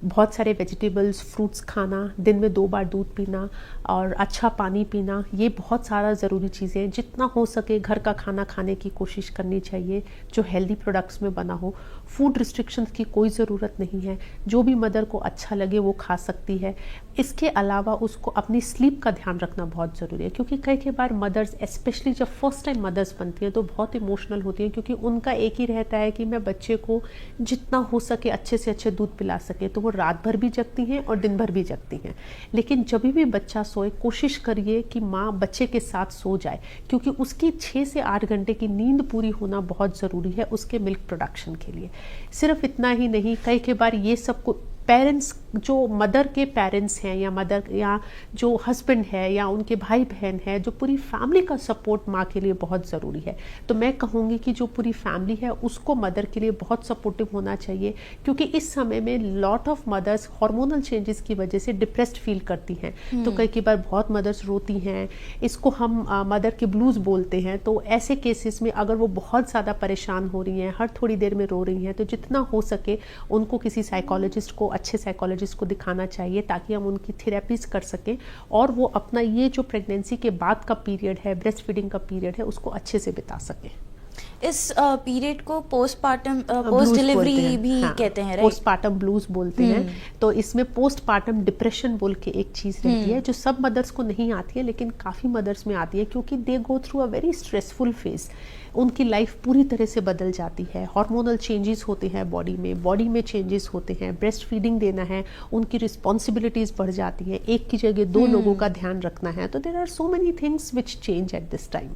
बहुत सारे वेजिटेबल्स, फ्रूट्स खाना, दिन में 2 बार दूध पीना और अच्छा पानी पीना, ये बहुत सारा ज़रूरी चीज़ें हैं। जितना हो सके घर का खाना खाने की कोशिश करनी चाहिए जो हेल्दी प्रोडक्ट्स में बना हो। फूड रिस्ट्रिक्शंस की कोई ज़रूरत नहीं है, जो भी मदर को अच्छा लगे वो खा सकती है। इसके अलावा उसको अपनी स्लीप का ध्यान रखना बहुत ज़रूरी है, क्योंकि कई बार मदर्स, स्पेशली जब फर्स्ट टाइम मदर्स बनती हैं तो बहुत इमोशनल होती हैं, क्योंकि उनका एक ही रहता है कि मैं बच्चे को जितना हो सके अच्छे से अच्छे दूध पिला सके। तो वो रात भर भी जगती हैं और दिन भर भी जगती हैं। लेकिन जब भी बच्चा सोए कोशिश करिए कि माँ बच्चे के साथ सो जाए, क्योंकि उसकी 6 से 8 घंटे की नींद पूरी होना बहुत ज़रूरी है उसके मिल्क प्रोडक्शन के लिए। सिर्फ इतना ही नहीं, कई बार ये सब को पेरेंट्स, जो मदर के पेरेंट्स हैं या मदर या जो हस्बैंड है या उनके भाई बहन है, जो पूरी फैमिली का सपोर्ट माँ के लिए बहुत ज़रूरी है। तो मैं कहूँगी कि जो पूरी फैमिली है उसको मदर के लिए बहुत सपोर्टिव होना चाहिए, क्योंकि इस समय में lot of mothers hormonal changes की वजह से डिप्रेस्ड फील करती हैं। तो कई बार बहुत मदर्स रोती हैं, इसको हम मदर के ब्लूज़ बोलते हैं। तो ऐसे केसेस में अगर वो बहुत ज़्यादा परेशान हो रही हैं, हर थोड़ी देर में रो रही हैं, तो जितना हो सके उनको किसी साइकोलॉजिस्ट को, अच्छे साइकोलॉजिस्ट को दिखाना चाहिए, ताकि हम उनकी थेरेपीज कर सकें और वो अपना ये जो प्रेगनेंसी के बाद का पीरियड है, ब्रेस्ट फीडिंग का पीरियड है, उसको अच्छे से बिता सकें। इस पीरियड को पोस्टपार्टम, पोस्ट डिलीवरी भी कहते हैं, राइट? पोस्टपार्टम ब्लूज बोलते हैं। तो इसमें पोस्टपार्टम डिप्रेशन बोल के एक चीज़ रहती है जो सब मदर्स को नहीं आती है, लेकिन काफ़ी मदर्स में आती है, क्योंकि they go through a very stressful phase. उनकी लाइफ पूरी तरह से बदल जाती है, हार्मोनल चेंजेस होते हैं बॉडी में चेंजेस होते हैं, ब्रेस्ट फीडिंग देना है, उनकी रिस्पॉन्सिबिलिटीज़ बढ़ जाती हैं, एक की जगह 2 लोगों का ध्यान रखना है। तो there are so many things which change at this time.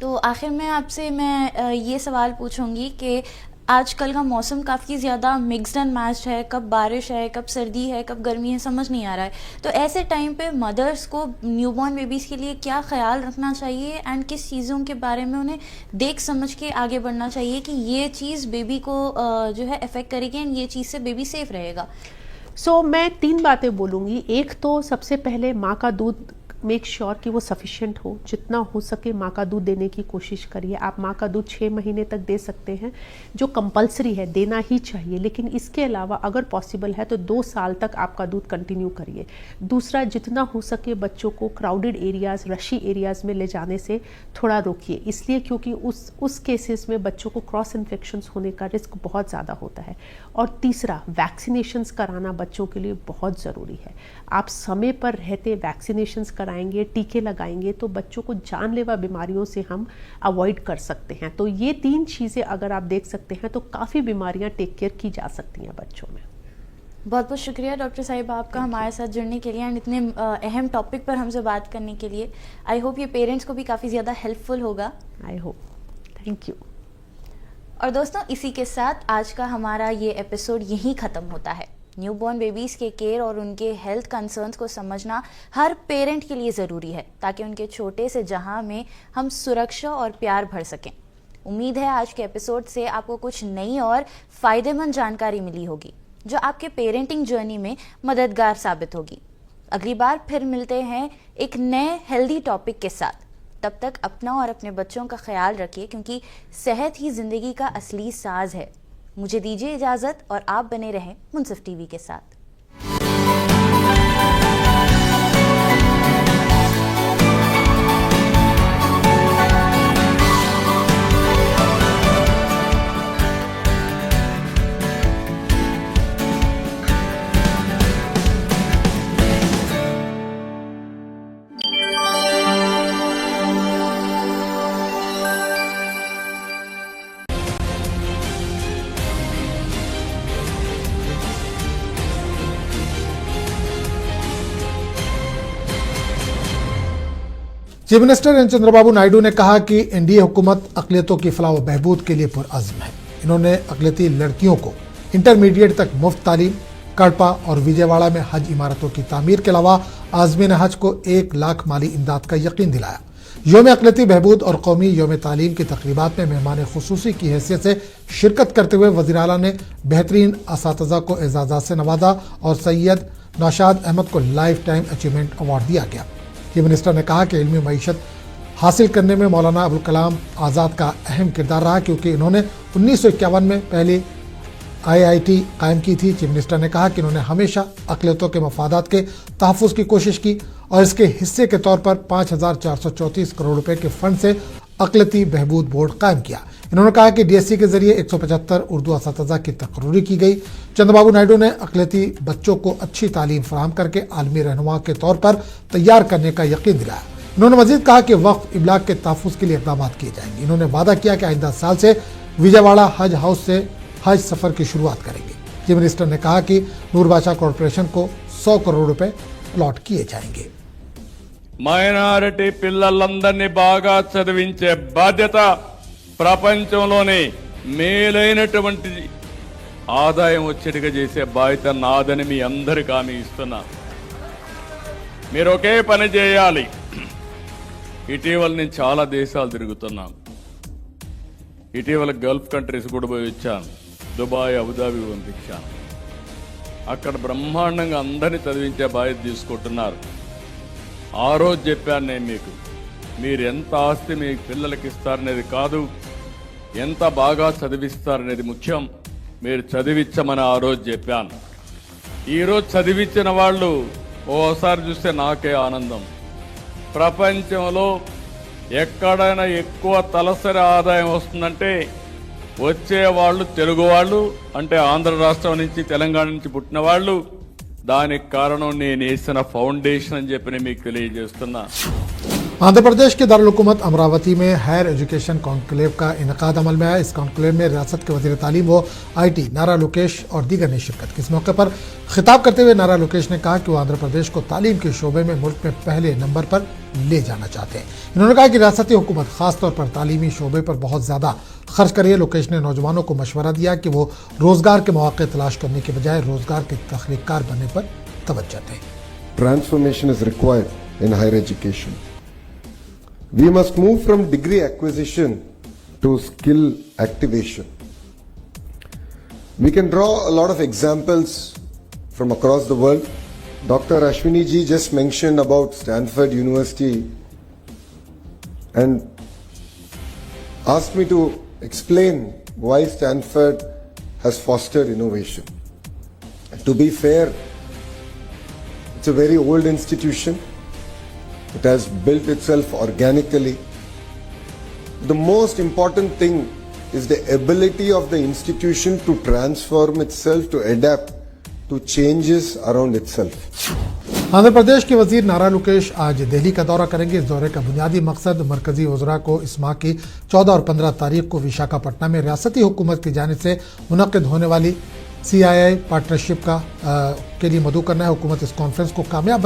तो आखिर में आपसे मैं ये सवाल पूछूंगी कि आजकल का मौसम काफ़ी ज़्यादा मिक्सड एंड मैच्ड है, कब बारिश है, कब सर्दी है, कब गर्मी है, समझ नहीं आ रहा है। तो ऐसे टाइम पे मदर्स को न्यूबॉर्न बेबीज़ के लिए क्या ख्याल रखना चाहिए एंड किस चीज़ों के बारे में उन्हें देख समझ के आगे बढ़ना चाहिए कि ये चीज़ बेबी को जो है अफेक्ट करेगी एंड ये चीज़ से बेबी सेफ रहेगा? मैं 3 बातें बोलूँगी। एक तो सबसे पहले माँ का दूध मेक श्योर कि वो सफिशिएंट हो, जितना हो सके माँ का दूध देने की कोशिश करिए। आप माँ का दूध 6 महीने तक दे सकते हैं, जो कंपलसरी है, देना ही चाहिए, लेकिन इसके अलावा अगर पॉसिबल है तो 2 साल तक आपका दूध कंटिन्यू करिए। दूसरा, जितना हो सके बच्चों को क्राउडेड एरियाज़, रशी एरियाज़ में ले जाने से थोड़ा रोकिए, इसलिए क्योंकि उस केसेस में बच्चों को क्रॉस इन्फेक्शंस होने का रिस्क बहुत ज़्यादा होता है। और तीसरा, वैक्सीनेशंस कराना बच्चों के लिए बहुत ज़रूरी है। आप समय पर रहते वैक्सीनेशंस कराएंगे, टीके लगाएंगे तो बच्चों को जानलेवा बीमारियों से हम अवॉइड कर सकते हैं। तो ये 3 चीज़ें अगर आप देख सकते हैं तो काफ़ी बीमारियां टेक केयर की जा सकती हैं बच्चों में। बहुत बहुत शुक्रिया डॉक्टर साहिबा आपका हमारे साथ जुड़ने के लिए एंड इतने अहम टॉपिक पर हमसे बात करने के लिए। आई होप ये पेरेंट्स को भी काफ़ी ज़्यादा हेल्पफुल होगा। I hope. Thank you. और दोस्तों, इसी के साथ आज का हमारा ये एपिसोड यहीं ख़त्म होता है। न्यूबॉर्न बेबीज़ के केयर और उनके हेल्थ कंसर्न्स को समझना हर पेरेंट के लिए ज़रूरी है, ताकि उनके छोटे से जहां में हम सुरक्षा और प्यार भर सकें। उम्मीद है आज के एपिसोड से आपको कुछ नई और फ़ायदेमंद जानकारी मिली होगी, जो आपके पेरेंटिंग जर्नी में मददगार साबित होगी। अगली बार फिर मिलते हैं एक नए हेल्दी टॉपिक के साथ। तब तक अपना और अपने बच्चों का ख्याल रखिए, क्योंकि सेहत ही ज़िंदगी का असली साज है। मुझे दीजिए इजाज़त और आप बने रहें मुंसिफ टीवी के साथ। Chief minister N Chandrababu Naidu ने कहा कि एनडीए हुकूमत अक़लियतों की फलाह व बहबूद के लिए पुरअज़्म है। इन्होंने अक़लियती लड़कियों को इंटरमीडिएट तक मुफ्त तालीम, कड़पा और विजयवाड़ा में हज इमारतों की तामीर के अलावा आज़मीन हज को 1 लाख माली इमदाद का यकीन दिलाया। योम अक़लियती बहबूद और कौमी योम तालीम की तक़रीबात में मेहमान खुसूसी की हैसियत से शिरकत करते हुए वज़ीर आला ने बेहतरीन असातिज़ा को एजाज़ात से नवाजा और सैयद नौशाद अहमद को लाइफ टाइम अचीवमेंट अवार्ड दिया गया। चीफ मिनिस्टर ने कहा कि इल्मी मईशत हासिल करने में मौलाना अबुल कलाम आज़ाद का अहम किरदार रहा, क्योंकि इन्होंने 1951 में पहली IIT कायम की थी। चीफ मिनिस्टर ने कहा कि इन्होंने हमेशा अक़लियतों के मफादात के तहफ़्फ़ुज़ की कोशिश की और इसके हिस्से के तौर पर 5,434 करोड़ रुपए के फंड से अक़लियती बहबूद बोर्ड कायम किया। इन्होंने कहा कि DSC के जरिए 175 उर्दू असातिज़ा की तकर्री की गई। चंद्रबाबू नायडू ने अक़लियती बच्चों को अच्छी तालीम फराहम करके आलमी रहनुमा के तौर पर तैयार करने का यकीन दिलाया। उन्होंने मजीद कहा कि वक्फ इब्लाग के तहफ़्फ़ुज़ के लिए इक़दाम किए जाएंगे। इन्होंने वादा किया कि आइंदा साल से विजयवाड़ा हज हाउस से हज सफ़र की शुरुआत करेंगे। चीफ मिनिस्टर ने कहा कि नूर बादशाह कॉरपोरेशन को 100 करोड़ रुपए अलॉट किए जाएंगे। మైనారిటీ పిల్లలందరినీ బాగా చదివించే బాధ్యత ప్రపంచంలోనే మేలైనటువంటి ఆదాయం వచ్చేట్టుగా చేసే బాధ్యత నాదని మీ అందరికీ హామీ ఇస్తున్నా. మీరు ఒకే పని చేయాలి. ఇటీవల నేను చాలా దేశాలు తిరుగుతున్నాను. ఇటీవల గల్ఫ్ కంట్రీస్ కూడా పోయి వచ్చాను. దుబాయ్, అబుదాబి పంపించాను. అక్కడ బ్రహ్మాండంగా అందరినీ చదివించే బాధ్యత తీసుకుంటున్నారు. ఆ రోజు చెప్పాను నేను మీకు, మీరు ఎంత ఆస్తి మీ పిల్లలకి ఇస్తారనేది కాదు, ఎంత బాగా చదివిస్తారనేది ముఖ్యం. మీరు చదివించమని ఆ రోజు చెప్పాను. ఈరోజు చదివించిన వాళ్ళు ఓసారి చూస్తే నాకే ఆనందం. ప్రపంచంలో ఎక్కడైనా ఎక్కువ తలసరి ఆదాయం వస్తుందంటే వచ్చేవాళ్ళు తెలుగు వాళ్ళు, అంటే ఆంధ్ర రాష్ట్రం నుంచి, తెలంగాణ నుంచి పుట్టిన వాళ్ళు. దానికి కారణం నేను వేసిన ఫౌండేషన్ అని చెప్పి మీకు తెలియజేస్తున్నా. आंध्र प्रदेश के दारुल हुकूमत अमरावती में हायर एजुकेशन कॉन्क्लेव का इनकाद अमल में आया। इस कॉन्क्लेव में रियासत के वजीर तालीम व IT नारा लोकेश और दीगर ने शिरकत की। इस मौके पर खिताब करते हुए नारा लोकेश ने कहा कि वो आंध्र प्रदेश को तालीम के शोबे में मुल्क में पहले नंबर पर ले जाना चाहते हैं। इन्होंने कहा कि रियासती हुकूमत खासतौर पर तालीमी शोबे पर बहुत ज्यादा खर्च कर रही है। लोकेश ने नौजवानों को मशवरा दिया कि वो रोजगार के मौके तलाश करने के बजाय रोजगार के तख्लीकार बनने पर तवज्जो दें। Transformation is required in higher education. We must move from degree acquisition to skill activation. We can draw a lot of examples from across the world. Dr. Ashwini ji just mentioned about Stanford University and asked me to explain why Stanford has fostered innovation. To be fair, it's a very old institution. It has built itself organically. The most important thing is the ability of the institution to transform itself, to adapt to changes around itself. Andhra Pradesh के वजीर नारा लोकेश आज दिल्ली का दौरा करेंगे। इस दौरे का बुनियादी मकसद मरकजी वज़रा को इस माह की 14 और 15 तारीख को विशाखापट्टनम में रियासती हुकूमत की जानिब से मुनक्किद होने वाली CII पार्टनरशिप के लिए मदऊ करना है। हुकूमत इस कॉन्फ्रेंस को कामयाब